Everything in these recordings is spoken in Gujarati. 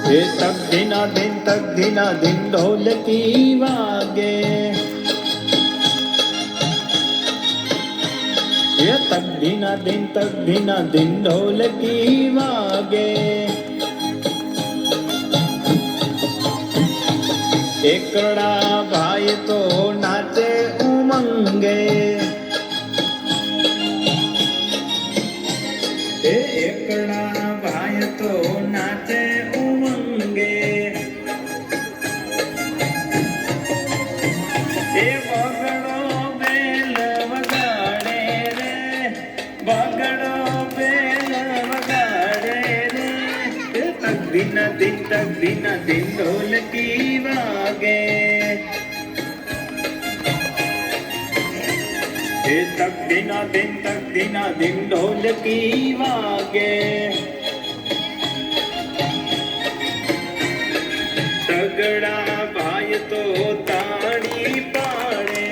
એ તક દિના દિન ઢોલકી વાગે, એ તક દિના દિન ઢોલકી વાગે, એકડા ભાઈ તો નાચે ઉમંગે, એ એકડા ભાઈ તો નાચે ઉમંગે, એ બગડો બેલ વગાડે રે, બગડો બેલ વગાડે રે, એ તક દિના દિન ઢોલકી વાગે, એ તક દિના દિન ઢોલકી વાગે, તગડા ભાઈ તો તાળી પાડે,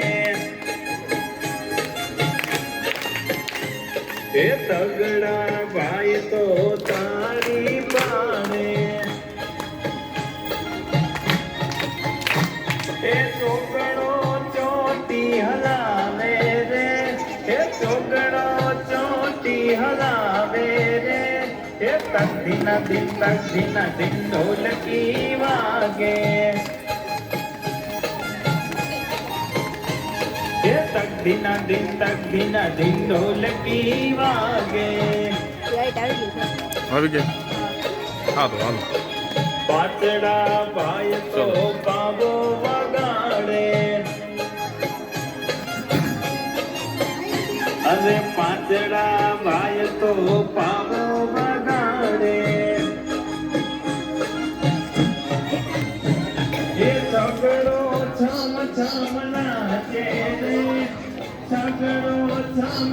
એ તગડા ભાઈ તો તાળી પાડે, એ ચોગડો ચોટી હલાવે રે, એ ચોગડો ચોટી હલાવે રે, એ તક દિના દિન ઢોલકી વાગે, એ તક દિના દિન ઢોલકી વાગે, આવી ગઈ. હાલો હાલો. પાતળા ભાઈ તો પાવો વગાડે, અરે પાતળા ભાઈ તો પાવો વગાડે, એ સગડો છમ નાચે રે, સગડો છમ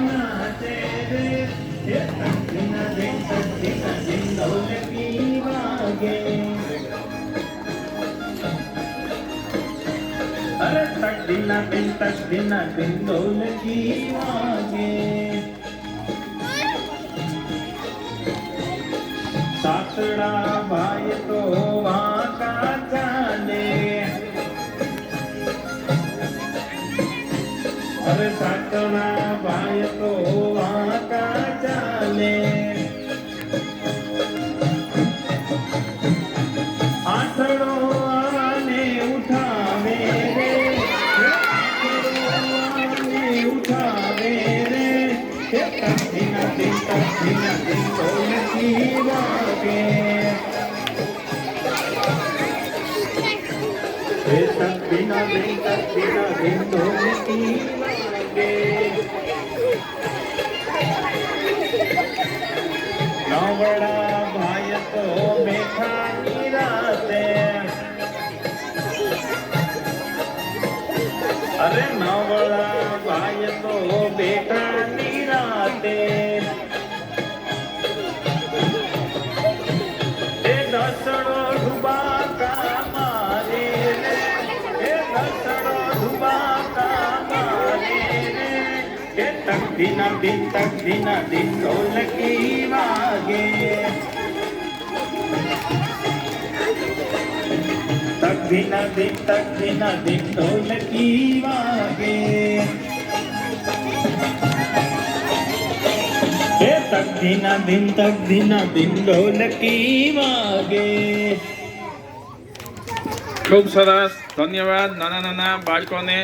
નાચે રે, એ દિના દિન ઢોલકી વાગે, અરે તક દિના દિન ઢોલકી વાગે, સાતડા ભાઈ તો વાંકા ચાલે, અરે સાતડા ભાઈ તો વાંકા ચાલે, આઠડો આને ઉઠાવે રે, ઉઠાવે રે, એ તક દિના દિન ઢોલકી વાગે, એ તક દિના દિન ઢોલકી વાગે, નવડા ભાઈ તો બેઠા નિરાતે, અરે નવડા ભાઈ તો બેઠા નિરાતે, એ દસડો ડુબાકા મારે રે, એ દસડો ડુબાકા મારે રે, એ તક દિના દિન ઢોલકી વાગે, તક દિના દિન ઢોલકી વાગે, એ તક દિના દિન ઢોલકી વાગે. ખૂબ સરસ. ધન્યવાદ નાના નાના બાળકોને.